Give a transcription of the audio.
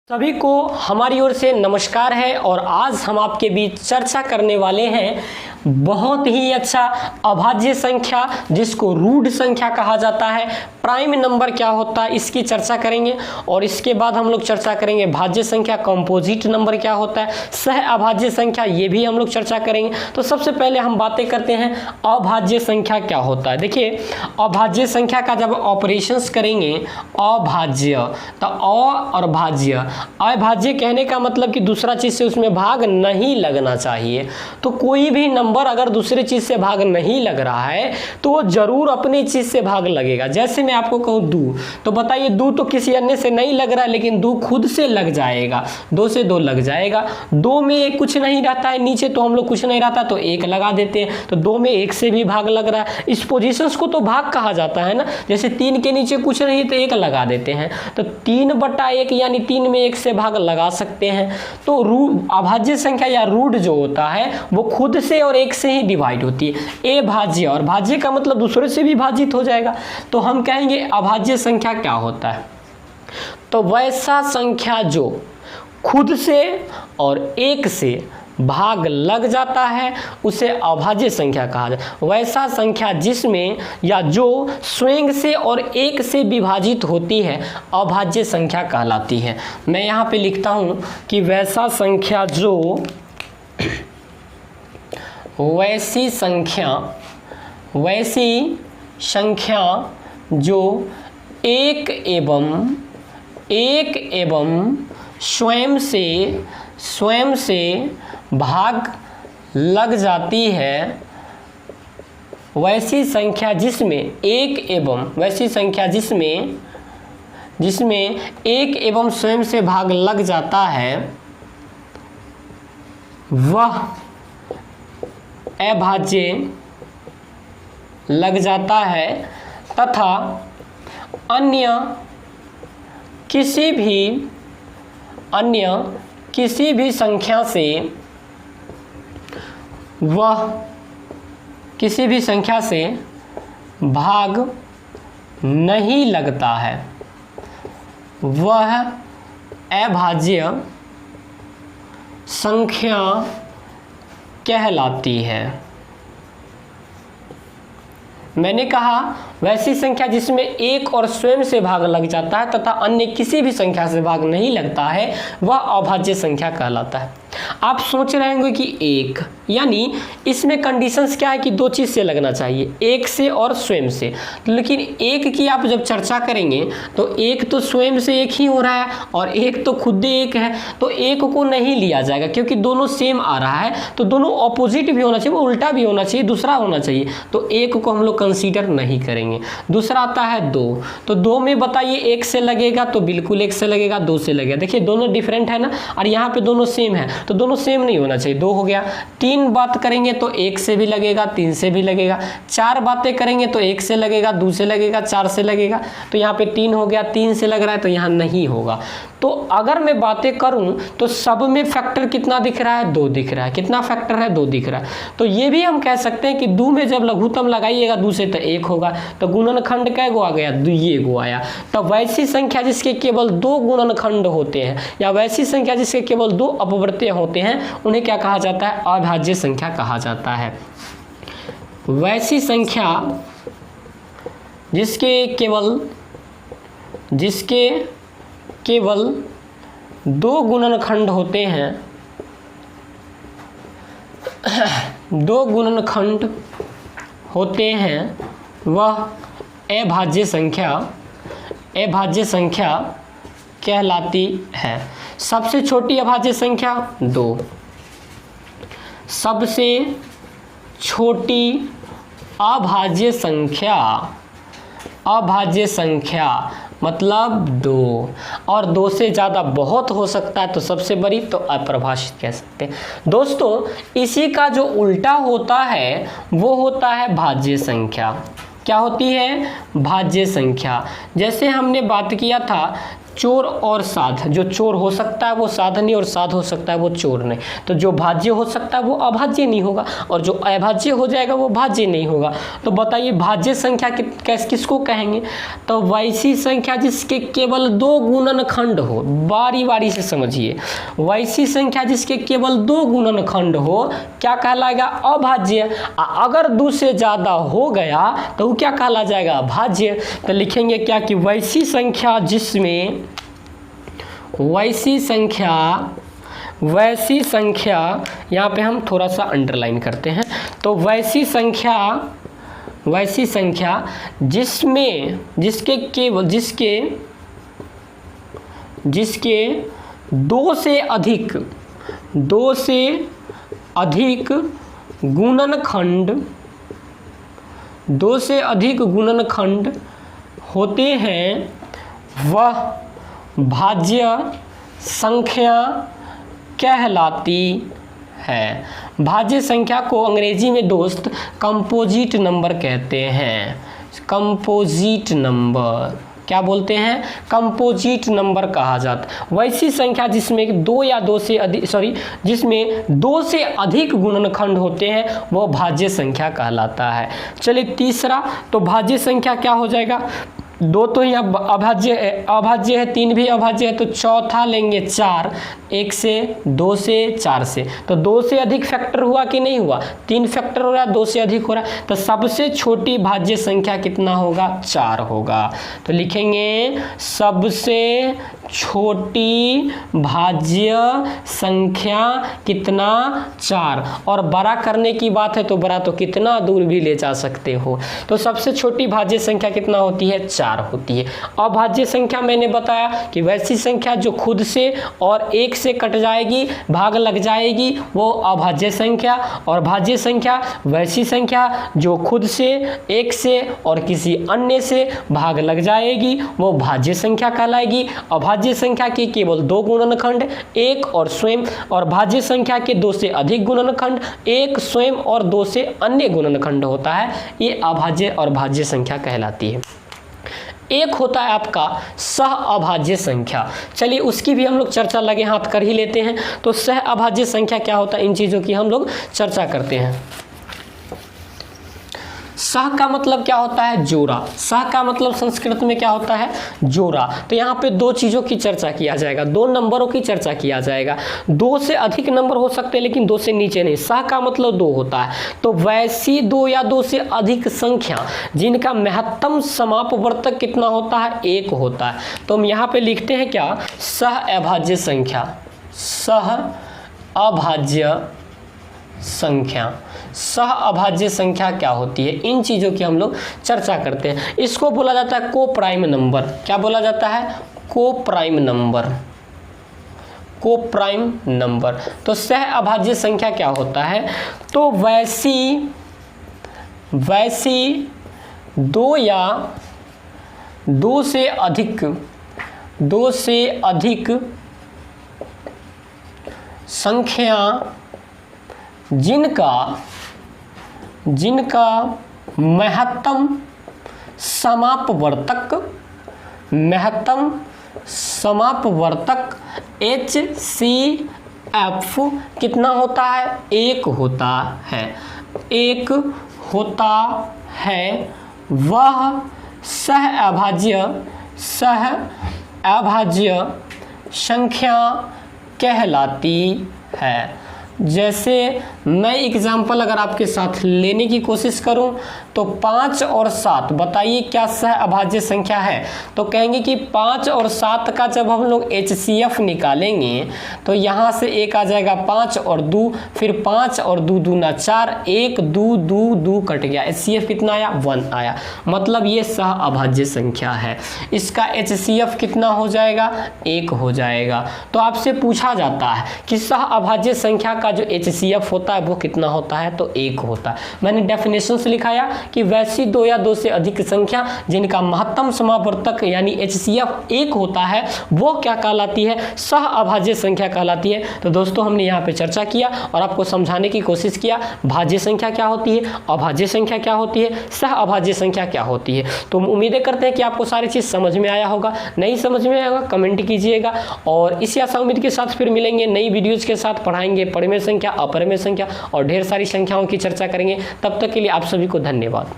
सभी को हमारी ओर से नमस्कार है और आज हम आपके बीच चर्चा करने वाले हैं बहुत ही अच्छा अभाज्य संख्या जिसको रूट संख्या कहा जाता है। प्राइम नंबर क्या होता है इसकी चर्चा करेंगे और इसके बाद हम लोग चर्चा करेंगे भाज्य संख्या, कंपोजिट नंबर क्या होता है, सह अभाज्य संख्या ये भी हम लोग चर्चा करेंगे। तो सबसे पहले हम बातें करते हैं अभाज्य संख्या क्या होता है। देखिए अभाज्य संख्या का जब ऑपरेशंस करेंगे अभाज्य तो और भाज्य, अभाज्य कहने का मतलब कि दूसरा चीज से उसमें भाग नहीं लगना चाहिए। तो कोई भी नंबर अगर दूसरे चीज से भाग नहीं लग रहा है तो वो जरूर अपनी चीज से भाग लगेगा। जैसे मैं आपको कहूँ दू, तो बताइए दू तो किसी अन्य से नहीं लग रहा है लेकिन दू खुद से लग जाएगा, दो से दो लग जाएगा। दो में कुछ नहीं रहता है नीचे, तो हम लोग कुछ नहीं रहता तो एक लगा देते हैं, तो दो में एक से भी भाग लग रहा है। इस पोजीशंस को तो भाग कहा जाता है ना। जैसे तीन के नीचे कुछ नहीं तो एक लगा देते हैं, तो 3/1 यानी 3 में 1 से भाग लगा सकते हैं। तो अभाज्य संख्या या रूट जो होता है वो खुद से और एक से ही डिवाइड होती है। ए भाज्य, और भाज्य का मतलब दूसरे से भी भाजित हो जाएगा। तो हम कहेंगे अभाज्य संख्या क्या होता है, तो वैसा संख्या जो खुद से और एक से भाग लग जाता है उसे अभाज्य संख्या कहा जाता है। वैसा संख्या जिसमें या जो स्वयं से और एक से विभाजित होती है अभाज्य संख्या कहलाती है। मैं यहाँ पे लिखता हूँ कि वैसा संख्या जो वैसी संख्या जो एक एवं स्वयं से भाग लग जाती है, वैसी संख्या जिसमें एक एवं स्वयं से भाग लग जाता है वह अभाज्य लग जाता है, तथा अन्य किसी भी संख्या से भाग नहीं लगता है, वह अभाज्य संख्या कहलाती है। मैंने कहा वैसी संख्या जिसमें एक और स्वयं से भाग लग जाता है तथा अन्य किसी भी संख्या से भाग नहीं लगता है वह अभाज्य संख्या कहलाता है। आप सोच रहे होंगे कि एक, यानी इसमें कंडीशंस क्या है कि दो चीज से लगना चाहिए, एक से और स्वयं से। लेकिन एक की आप जब चर्चा करेंगे तो एक तो स्वयं से एक ही हो रहा है और एक तो खुद एक है, तो एक को नहीं लिया जाएगा क्योंकि दोनों सेम आ रहा है। तो दोनों ऑपोजिट भी होना चाहिए, वो उल्टा भी होना चाहिए, दूसरा होना चाहिए, तो एक को हम लोग कंसीडर नहीं करेंगे। दूसरा आता है दो, तो दो में बताइए एक से लगेगा तो बिल्कुल एक से लगेगा, दो से लगेगा। देखिए दोनों डिफरेंट है ना, और यहाँ पे दोनों सेम है तो दोनों सेम नहीं होना चाहिए, दो हो गया। तीन बात करेंगे तो एक से भी लगेगा, तीन से भी लगेगा। चार बातें करेंगे तो एक से लगेगा, दो से लगेगा, चार से लगेगा, तो यहाँ पे तीन हो गया, तीन से लग रहा है तो यहाँ नहीं होगा। तो अगर मैं बातें करूं तो सब में फैक्टर कितना दिख रहा है, दो दिख रहा है। कितना फैक्टर है, दो दिख रहा है। तो ये भी हम कह सकते हैं कि दो में जब लघुत्तम लगाइएगा दो से तो एक होगा, तो गुणनखंड कै गो आ गया, ये गो आया। तो वैसी संख्या जिसके केवल दो गुणनखंड होते हैं या वैसी संख्या जिसके केवल दो अपवर्त्य होते हैं उन्हें क्या कहा जाता है, अभाज्य संख्या कहा जाता है। वैसी संख्या जिसके केवल दो गुणनखंड होते हैं, दो गुणनखंड होते हैं वह अभाज्य संख्या कहलाती है। सबसे छोटी अभाज्य संख्या दो, सबसे छोटी अभाज्य संख्या मतलब दो, और दो से ज़्यादा बहुत हो सकता है तो सबसे बड़ी तो अप्रभाषित कह सकते हैं। दोस्तों इसी का जो उल्टा होता है वो होता है भाज्य संख्या। क्या होती है, भाज्य संख्या। जैसे हमने बात किया था चोर और साध, जो चोर हो सकता है वो साध नहीं, और साध हो सकता है वो चोर नहीं। तो जो भाज्य हो सकता है वो अभाज्य नहीं होगा, और जो अभाज्य हो जाएगा वो भाज्य नहीं होगा। तो बताइए भाज्य संख्या किसको कहेंगे? तो वैसी संख्या जिसके केवल 2 गुणनखंड हो, बारी बारी से समझिए, वैसी संख्या जिसके केवल 2 गुणनखंड हो क्या कहलाएगा? अभाज्य। अगर 2 से ज़्यादा हो गया तो वो क्या कहला जाएगा? भाज्य। तो लिखेंगे क्या कि वैसी संख्या जिसमें, वैसी संख्या यहाँ पे हम थोड़ा सा अंडरलाइन करते हैं। तो वैसी संख्या जिसमें जिसके 2 से अधिक गुणनखंड होते हैं वह भाज्य संख्या कहलाती है। भाज्य संख्या को अंग्रेजी में दोस्त कंपोजिट नंबर कहते हैं। कंपोजिट नंबर क्या बोलते हैं? कंपोजिट नंबर कहा जाता है। वैसी संख्या जिसमें 2 या 2 से अधिक जिसमें 2 से अधिक गुणनखंड होते हैं वो भाज्य संख्या कहलाता है। चलिए तीसरा, तो भाज्य संख्या क्या हो जाएगा? 2 तो यहाँ अभाज्य है, 3 भी अभाज्य है, तो चौथा लेंगे 4, 1 से 2 से 4 से। तो 2 से अधिक फैक्टर हुआ कि नहीं हुआ? 3 फैक्टर हो रहा है, 2 से अधिक हो रहा है, तो सबसे छोटी भाज्य संख्या कितना होगा? 4 होगा। तो लिखेंगे सबसे छोटी भाज्य संख्या कितना? 4। और बड़ा करने की बात है तो बड़ा तो कितना दूर भी ले जा सकते हो। तो सबसे छोटी भाज्य संख्या कितना होती है? 4 होती है। अभाज्य संख्या मैंने बताया कि वैसी संख्या जो खुद से और 1 से कट जाएगी, भाग लग जाएगी, वो अभाज्य संख्या। और भाज्य संख्या वैसी संख्या जो खुद से, 1 से और किसी अन्य से भाग लग जाएगी, वो भाज्य संख्या कहलाएगी। अभाज्य संख्या के केवल 2 गुणनखंड, 1 और स्वयं, और भाज्य संख्या के 2 से अधिक गुणनखंड, 1 स्वयं और 2 से अन्य गुणनखंड होता है, ये अभाज्य और भाज्य संख्या कहलाती है। एक होता है आपका सह अभाज्य संख्या। चलिए उसकी भी हम लोग चर्चा लगे हाथ कर ही लेते हैं। तो सह अभाज्य संख्या क्या होता है, इन चीज़ों की हम लोग चर्चा करते हैं। सह का मतलब क्या होता है? जोड़ा। सह का मतलब संस्कृत में क्या होता है? जोड़ा। तो यहाँ पे 2 चीज़ों की चर्चा किया जाएगा, 2 नंबरों की चर्चा किया जाएगा। 2 से अधिक नंबर हो सकते हैं लेकिन 2 से नीचे नहीं। सह का मतलब 2 होता है। तो वैसी 2 या 2 से अधिक संख्या जिनका महत्तम समापवर्तक कितना होता है? 1 होता है। तो हम यहाँ पे लिखते हैं क्या? सह अभाज्य संख्या। सह अभाज्य संख्या। सह अभाज्य संख्या क्या होती है, इन चीज़ों की हम लोग चर्चा करते हैं। इसको बोला जाता है को प्राइम नंबर। क्या बोला जाता है? को प्राइम नंबर। को प्राइम नंबर। तो सह अभाज्य संख्या क्या होता है? तो वैसी 2 या 2 से अधिक संख्या जिनका महत्तम समापवर्तक HCF कितना होता है? 1 होता है। 1 होता है, वह सह अभाज्य संख्या कहलाती है। जैसे मैं एग्जाम्पल अगर आपके साथ लेने की कोशिश करूं तो 5 और 7, बताइए क्या सह अभाज्य संख्या है? तो कहेंगे कि 5 और 7 का जब हम लोग HCF निकालेंगे तो यहाँ से 1 आ जाएगा, 5 और 2, फिर 5 और 2 दूना 4, 1 2 2 2 कट गया, HCF कितना आया? 1 आया। मतलब ये सह अभाज्य संख्या है। इसका HCF कितना हो जाएगा? 1 हो जाएगा। तो आपसे पूछा जाता है कि सह अभाज्य संख्या का जो HCF होता है वो कितना होता है, तो 1 होता है। मैंने डेफिनेशन से लिखाया कि वैसी 2 या 2 से अधिक संख्या जिनका महत्तम समावर्तक यानी HCF 1 होता है वो क्या कहलाती है, सह अभाज्य संख्या कहलाती है। तो दोस्तों हमने यहाँ पे चर्चा किया और आपको समझाने की कोशिश किया भाज्य संख्या क्या होती है, अभाज्य संख्या क्या होती है, सह अभाज्य संख्या क्या होती है। तो उम्मीदें करते हैं कि आपको सारी चीज़ समझ में आया होगा। नहीं समझ में आया होगा कमेंट कीजिएगा और इसी आशा उम्मीद के साथ फिर मिलेंगे नई वीडियोज़ के साथ। पढ़ाएंगे परिमेय संख्या, अपरिमेय संख्या और ढेर सारी संख्याओं की चर्चा करेंगे। तब तक के लिए आप सभी को धन्यवाद।